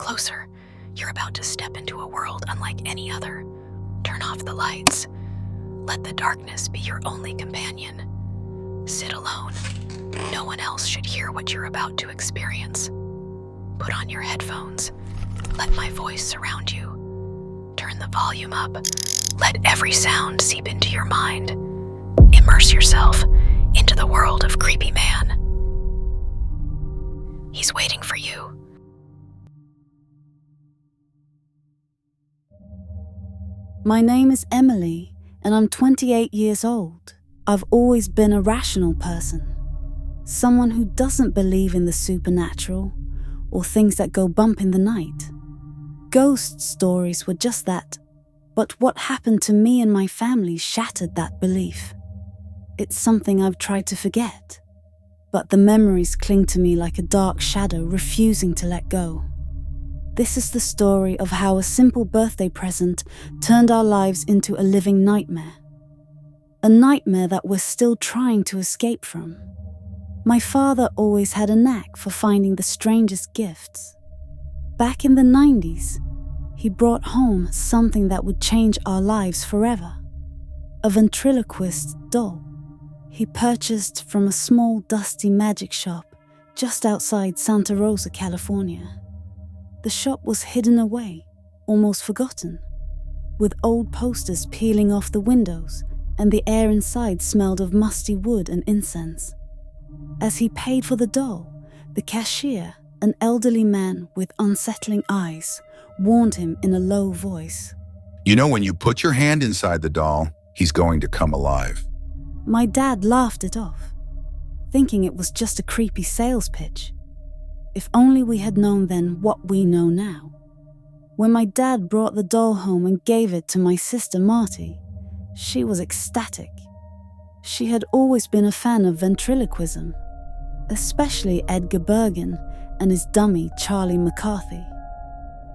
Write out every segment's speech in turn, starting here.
closer. You're about to step into a world unlike any other. Turn off the lights. Let the darkness be your only companion. Sit alone. No one else should hear what you're about to experience. Put on your headphones. Let my voice surround you. Turn the volume up. Let every sound seep into your mind. Immerse yourself into the world of Creepy Man. He's waiting for you. My name is Emily, and I'm 28 years old. I've always been a rational person. Someone who doesn't believe in the supernatural or things that go bump in the night. Ghost stories were just that, but what happened to me and my family shattered that belief. It's something I've tried to forget, but the memories cling to me like a dark shadow refusing to let go. This is the story of how a simple birthday present turned our lives into a living nightmare. A nightmare that we're still trying to escape from. My father always had a knack for finding the strangest gifts. Back in the 90s, he brought home something that would change our lives forever. A ventriloquist doll he purchased from a small dusty magic shop just outside Santa Rosa, California. The shop was hidden away, almost forgotten, with old posters peeling off the windows, and the air inside smelled of musty wood and incense. As he paid for the doll, the cashier, an elderly man with unsettling eyes, warned him in a low voice. You know, when you put your hand inside the doll, he's going to come alive. My dad laughed it off, thinking it was just a creepy sales pitch. If only we had known then what we know now. When my dad brought the doll home and gave it to my sister Marty, she was ecstatic. She had always been a fan of ventriloquism, especially Edgar Bergen and his dummy Charlie McCarthy.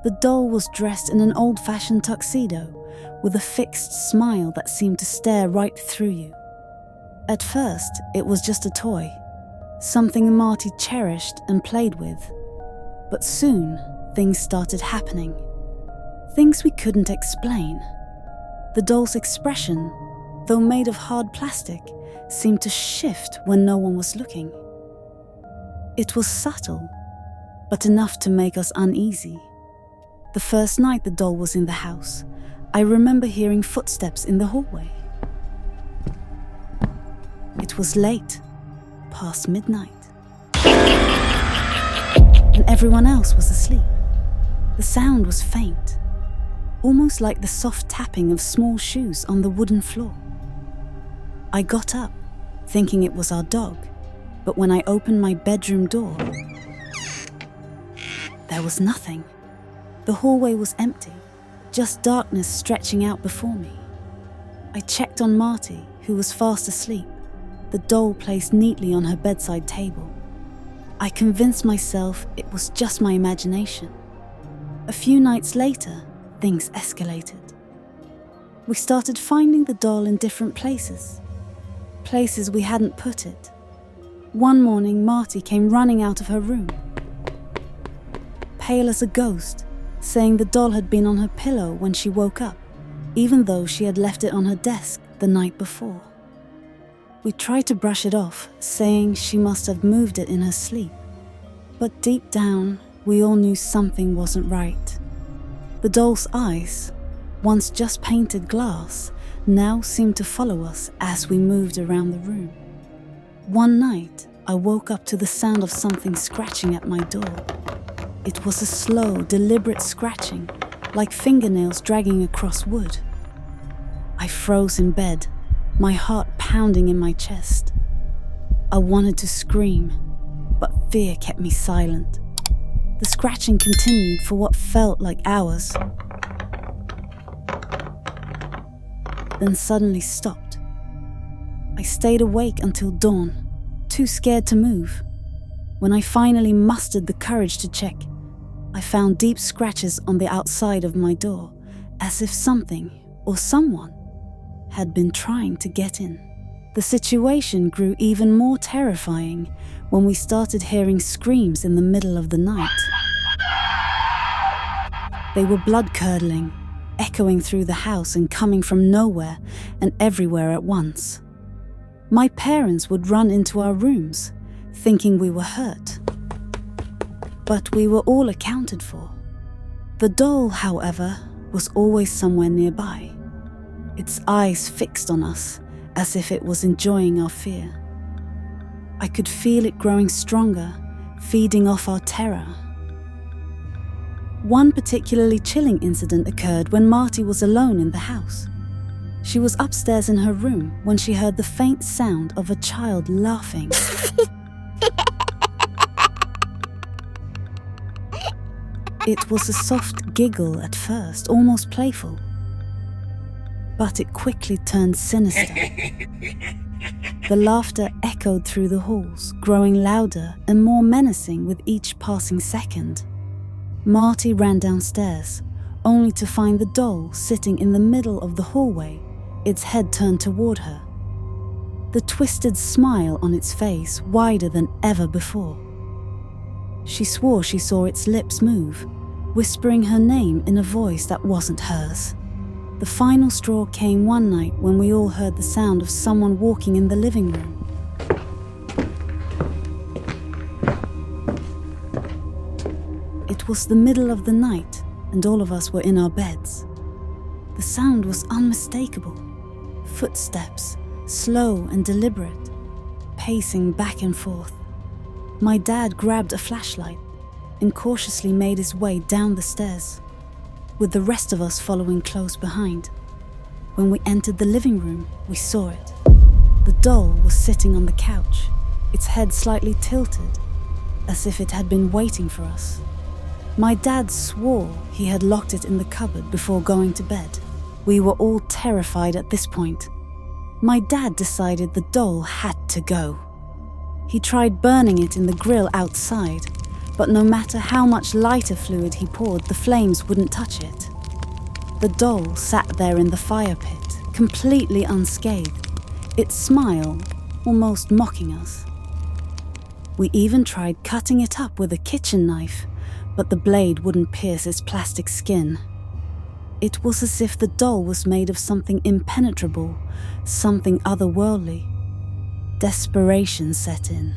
The doll was dressed in an old-fashioned tuxedo with a fixed smile that seemed to stare right through you. At first, it was just a toy, something Marty cherished and played with. But soon, things started happening. Things we couldn't explain. The doll's expression, though made of hard plastic, seemed to shift when no one was looking. It was subtle, but enough to make us uneasy. The first night the doll was in the house, I remember hearing footsteps in the hallway. It was late, past midnight, and everyone else was asleep. The sound was faint, almost like the soft tapping of small shoes on the wooden floor. I got up, thinking it was our dog, but when I opened my bedroom door, there was nothing. The hallway was empty, just darkness stretching out before me. I checked on Marty, who was fast asleep, the doll placed neatly on her bedside table. I convinced myself it was just my imagination. A few nights later, things escalated. We started finding the doll in different places we hadn't put it. One morning, Marty came running out of her room, pale as a ghost, saying the doll had been on her pillow when she woke up, even though she had left it on her desk the night before. We tried to brush it off, saying she must have moved it in her sleep. But deep down, we all knew something wasn't right. The doll's eyes, once just painted glass, now seemed to follow us as we moved around the room. One night, I woke up to the sound of something scratching at my door. It was a slow, deliberate scratching, like fingernails dragging across wood. I froze in bed, my heart pounding in my chest. I wanted to scream, but fear kept me silent. The scratching continued for what felt like hours, then suddenly stopped. I stayed awake until dawn, too scared to move. When I finally mustered the courage to check, I found deep scratches on the outside of my door, as if something or someone had been trying to get in. The situation grew even more terrifying when we started hearing screams in the middle of the night. They were blood-curdling, echoing through the house and coming from nowhere and everywhere at once. My parents would run into our rooms, thinking we were hurt. But we were all accounted for. The doll, however, was always somewhere nearby, its eyes fixed on us as if it was enjoying our fear. I could feel it growing stronger, feeding off our terror. One particularly chilling incident occurred when Marty was alone in the house. She was upstairs in her room when she heard the faint sound of a child laughing. It was a soft giggle at first, almost playful. But it quickly turned sinister. The laughter echoed through the halls, growing louder and more menacing with each passing second. Marty ran downstairs, only to find the doll sitting in the middle of the hallway, its head turned toward her. The twisted smile on its face wider than ever before. She swore she saw its lips move, whispering her name in a voice that wasn't hers. The final straw came one night when we all heard the sound of someone walking in the living room. It was the middle of the night, and all of us were in our beds. The sound was unmistakable. Footsteps, slow and deliberate, pacing back and forth. My dad grabbed a flashlight and cautiously made his way down the stairs, with the rest of us following close behind. When we entered the living room, we saw it. The doll was sitting on the couch, its head slightly tilted, as if it had been waiting for us. My dad swore he had locked it in the cupboard before going to bed. We were all terrified at this point. My dad decided the doll had to go. He tried burning it in the grill outside, but no matter how much lighter fluid he poured, the flames wouldn't touch it. The doll sat there in the fire pit, completely unscathed, its smile almost mocking us. We even tried cutting it up with a kitchen knife, but the blade wouldn't pierce its plastic skin. It was as if the doll was made of something impenetrable, something otherworldly. Desperation set in.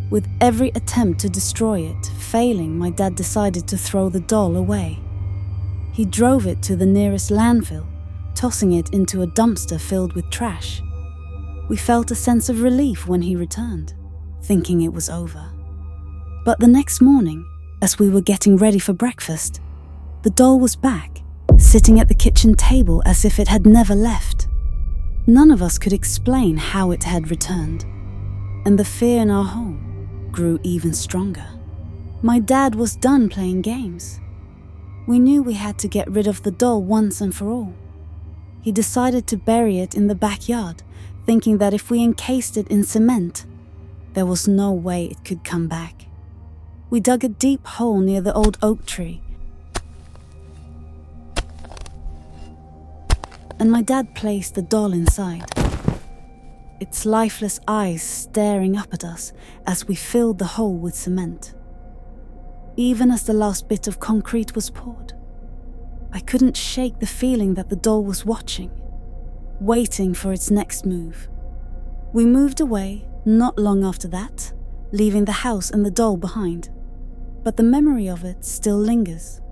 With every attempt to destroy it failing, my dad decided to throw the doll away. He drove it to the nearest landfill, tossing it into a dumpster filled with trash. We felt a sense of relief when he returned, thinking it was over. But the next morning, as we were getting ready for breakfast, the doll was back, sitting at the kitchen table as if it had never left. None of us could explain how it had returned, and the fear in our home grew even stronger. My dad was done playing games. We knew we had to get rid of the doll once and for all. He decided to bury it in the backyard, thinking that if we encased it in cement, there was no way it could come back. We dug a deep hole near the old oak tree, and my dad placed the doll inside, its lifeless eyes staring up at us as we filled the hole with cement. Even as the last bit of concrete was poured, I couldn't shake the feeling that the doll was watching, waiting for its next move. We moved away not long after that, leaving the house and the doll behind. But the memory of it still lingers.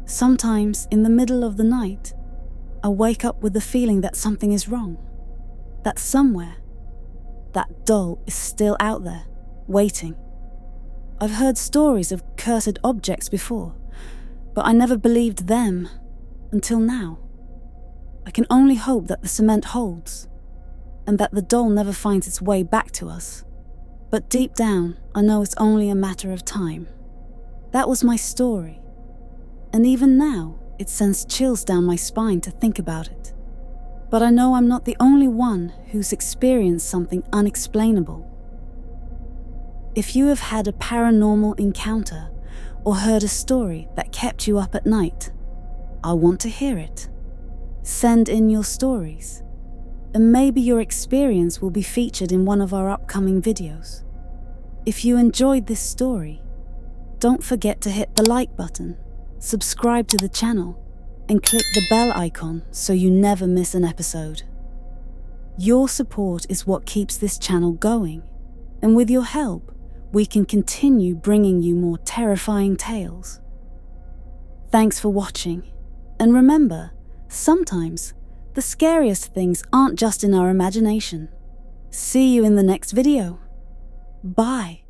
Sometimes, in the middle of the night, I wake up with the feeling that something is wrong. That somewhere, that doll is still out there, waiting. I've heard stories of cursed objects before, but I never believed them until now. I can only hope that the cement holds, and that the doll never finds its way back to us. But deep down, I know it's only a matter of time. That was my story, and even now, it sends chills down my spine to think about it. But I know I'm not the only one who's experienced something unexplainable. If you have had a paranormal encounter or heard a story that kept you up at night, I want to hear it. Send in your stories, and maybe your experience will be featured in one of our upcoming videos. If you enjoyed this story, don't forget to hit the like button, subscribe to the channel, and click the bell icon so you never miss an episode. Your support is what keeps this channel going, and with your help, we can continue bringing you more terrifying tales. Thanks for watching, and remember, sometimes the scariest things aren't just in our imagination. See you in the next video. Bye.